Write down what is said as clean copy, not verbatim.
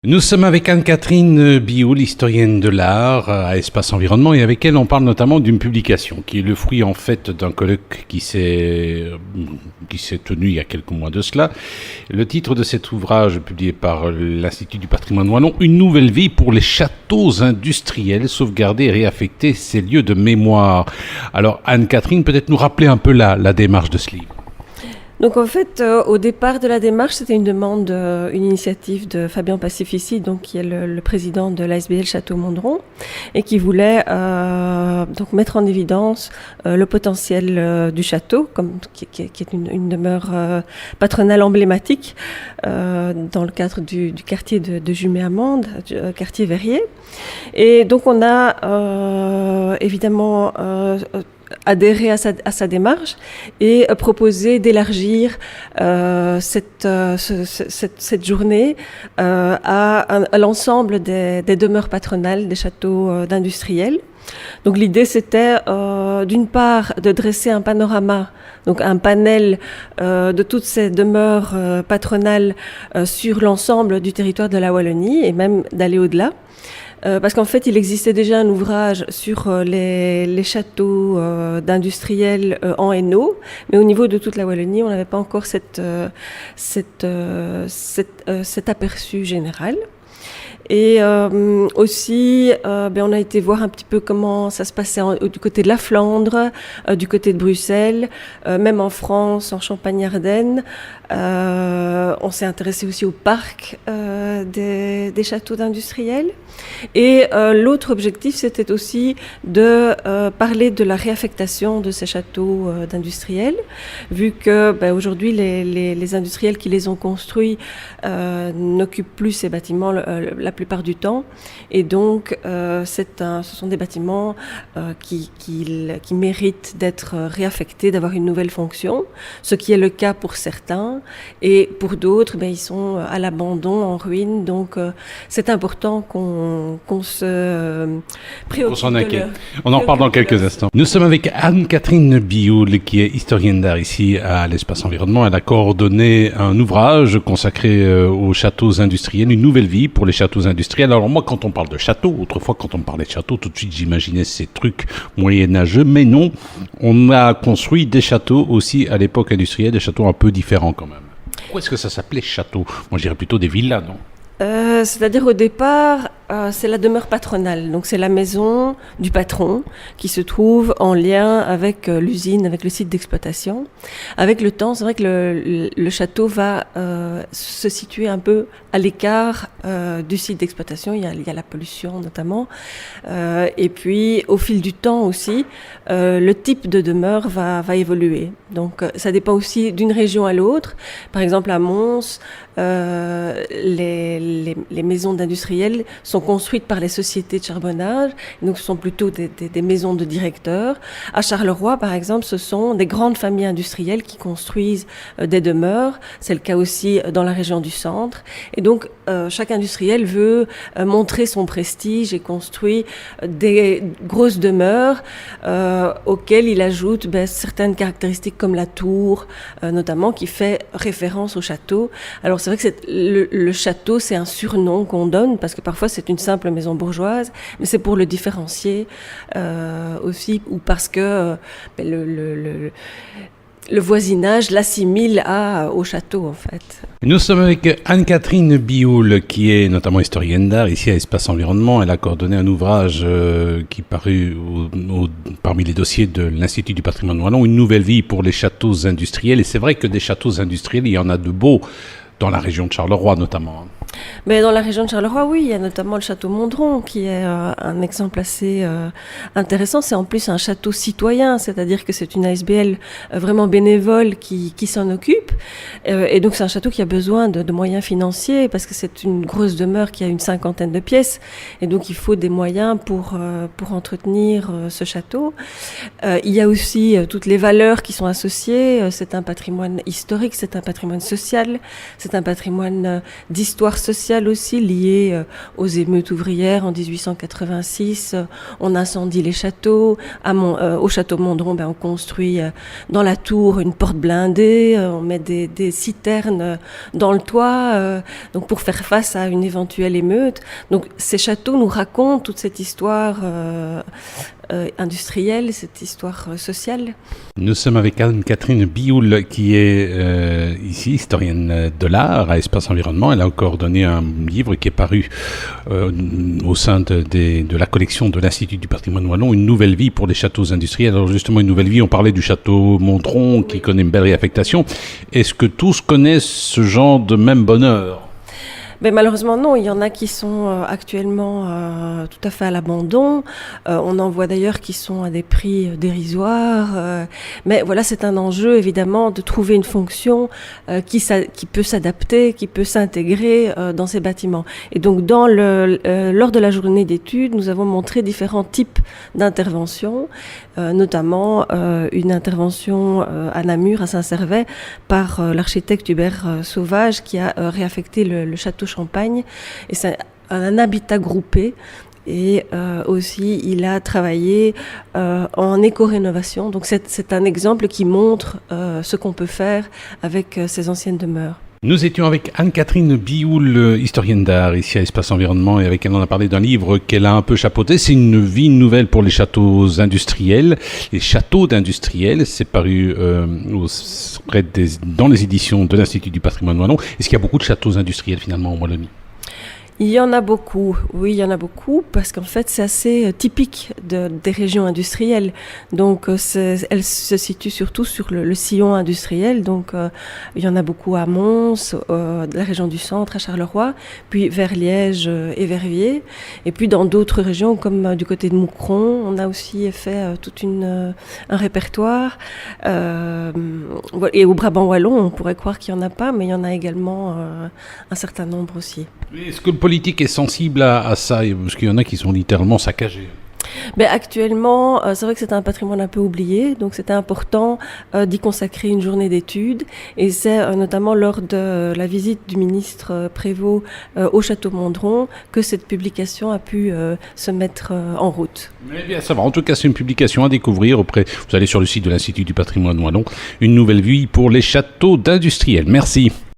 Nous sommes avec Anne-Catherine Bioul, historienne de l'art à Espace Environnement, et avec elle on parle notamment d'une publication qui est le fruit en fait d'un colloque qui s'est tenu il y a quelques mois de cela. Le titre de cet ouvrage publié par l'Institut du patrimoine wallon, Une nouvelle vie pour les châteaux industriels, sauvegarder et réaffecter ces lieux de mémoire. Alors Anne-Catherine, peut-être nous rappeler un peu la démarche de ce livre. Donc en fait, au départ de la démarche, c'était une demande, une initiative de Fabien Pacifici, donc qui est le président de l'ASBL Château-Mondron, et qui voulait donc mettre en évidence le potentiel du château, qui est une demeure patronale emblématique dans le cadre du quartier de Jumet-Amande, quartier Verrier. Et donc on a évidemment adhérer à sa démarche et proposer d'élargir cette journée à l'ensemble des demeures patronales des châteaux d'industriels. Donc l'idée c'était d'une part de dresser un panorama, donc un panel de toutes ces demeures patronales sur l'ensemble du territoire de la Wallonie et même d'aller au-delà. Parce qu'en fait, il existait déjà un ouvrage sur les châteaux d'industriels en Hainaut, mais au niveau de toute la Wallonie, on n'avait pas encore cet aperçu général. Et aussi, on a été voir un petit peu comment ça se passait du côté de la Flandre, du côté de Bruxelles, même en France, en Champagne-Ardenne. On s'est intéressé aussi au parc des châteaux d'industriels. Et l'autre objectif, c'était aussi de parler de la réaffectation de ces châteaux d'industriels, vu que aujourd'hui, les industriels qui les ont construits n'occupent plus ces bâtiments la plupart du temps. Et donc, ce sont des bâtiments qui méritent d'être réaffectés, d'avoir une nouvelle fonction, ce qui est le cas pour certains. Et pour d'autres, ils sont à l'abandon, en ruine. Donc, c'est important qu'on se préoccupe. On s'en inquiète. On en reparle dans quelques instants. Nous sommes avec Anne-Catherine Bioul, qui est historienne d'art ici à l'Espace Environnement. Elle a coordonné un ouvrage consacré aux châteaux industriels, Une nouvelle vie pour les châteaux industriels. Alors moi, quand on parle de château, autrefois quand on parlait de château, tout de suite j'imaginais ces trucs moyenâgeux, mais non, on a construit des châteaux aussi à l'époque industrielle, des châteaux un peu différents quand même. Pourquoi est-ce que ça s'appelait château ? Moi je dirais plutôt des villas, non ? C'est-à-dire au départ, c'est la demeure patronale. Donc c'est la maison du patron qui se trouve en lien avec l'usine, avec le site d'exploitation. Avec le temps, c'est vrai que le château va se situer un peu à l'écart du site d'exploitation. Il y a la pollution notamment. Et puis au fil du temps aussi, le type de demeure va évoluer. Donc ça dépend aussi d'une région à l'autre. Par exemple à Mons, les maisons d'industriels sont construites par les sociétés de charbonnage, donc ce sont plutôt des maisons de directeurs. À Charleroi, par exemple, ce sont des grandes familles industrielles qui construisent des demeures. C'est le cas aussi dans la région du centre. Et donc, chaque industriel veut montrer son prestige et construit des grosses demeures auxquelles il ajoute certaines caractéristiques comme la tour, notamment, qui fait référence au château. Alors, c'est vrai que le château, c'est un surnom qu'on donne, parce que parfois c'est une simple maison bourgeoise, mais c'est pour le différencier aussi, ou parce que le voisinage l'assimile au château, en fait. Nous sommes avec Anne-Catherine Bioul, qui est notamment historienne d'art ici à Espace Environnement. Elle a coordonné un ouvrage qui parut parmi les dossiers de l'Institut du patrimoine wallon, Une nouvelle vie pour les châteaux industriels. Et c'est vrai que des châteaux industriels, il y en a de beaux dans la région de Charleroi notamment. Mais dans la région de Charleroi, oui, il y a notamment le château Mondron qui est un exemple assez intéressant. C'est en plus un château citoyen, c'est-à-dire que c'est une ASBL vraiment bénévole qui s'en occupe. Et donc c'est un château qui a besoin de moyens financiers parce que c'est une grosse demeure qui a une 50aine de pièces. Et donc il faut des moyens pour entretenir ce château. Il y a aussi toutes les valeurs qui sont associées. C'est un patrimoine historique, c'est un patrimoine social, c'est un patrimoine d'histoire sociale aussi liée aux émeutes ouvrières en 1886. On incendie les châteaux. Au château Mondron, on construit dans la tour une porte blindée. On met des citernes dans le toit donc pour faire face à une éventuelle émeute. Donc ces châteaux nous racontent toute cette histoire industrielle, cette histoire sociale. Nous sommes avec Anne-Catherine Bioul qui est ici, historienne de l'art à Espace Environnement. Elle a coordonné un livre qui est paru au sein de la collection de l'Institut du patrimoine wallon, Une nouvelle vie pour les châteaux industriels. Alors justement, une nouvelle vie, on parlait du château Mondron qui connaît une belle réaffectation. Est-ce que tous connaissent ce genre de même bonheur ? Ben malheureusement non, il y en a qui sont actuellement tout à fait à l'abandon. On en voit d'ailleurs qui sont à des prix dérisoires. Mais voilà, c'est un enjeu évidemment de trouver une fonction qui peut s'adapter, qui peut s'intégrer dans ces bâtiments. Et donc lors de la journée d'études, nous avons montré différents types d'interventions, notamment une intervention à Namur, à Saint-Servais, par l'architecte Hubert Sauvage qui a réaffecté le château Champagne, et c'est un habitat groupé. Et aussi, il a travaillé en éco-rénovation. Donc c'est un exemple qui montre ce qu'on peut faire avec ces anciennes demeures. Nous étions avec Anne-Catherine Bioul, historienne d'art, ici à Espace Environnement, et avec elle on a parlé d'un livre qu'elle a un peu chapeauté. C'est Une vie nouvelle pour les châteaux industriels. Les châteaux d'industriels, c'est paru dans les éditions de l'Institut du patrimoine wallon. Est-ce qu'il y a beaucoup de châteaux industriels finalement en Wallonie ? Il y en a beaucoup, oui, il y en a beaucoup, parce qu'en fait, c'est assez typique des régions industrielles. Donc, elles se situent surtout sur le sillon industriel. Donc, il y en a beaucoup à Mons, de la région du centre, à Charleroi, puis vers Liège et Verviers. Et puis, dans d'autres régions, comme du côté de Moucron, on a aussi fait un répertoire. Et au Brabant wallon, on pourrait croire qu'il n'y en a pas, mais il y en a également un certain nombre aussi. Est-ce que le politique est sensible à ça ? Parce qu'il y en a qui sont littéralement saccagés. Mais actuellement, c'est vrai que c'est un patrimoine un peu oublié, donc c'était important d'y consacrer une journée d'études. Et c'est notamment lors de la visite du ministre Prévost au château Mondron que cette publication a pu se mettre en route. Eh bien, ça va. En tout cas, c'est une publication à découvrir. Vous allez sur le site de l'Institut du patrimoine wallon, Une nouvelle vie pour les châteaux d'industriels. Merci.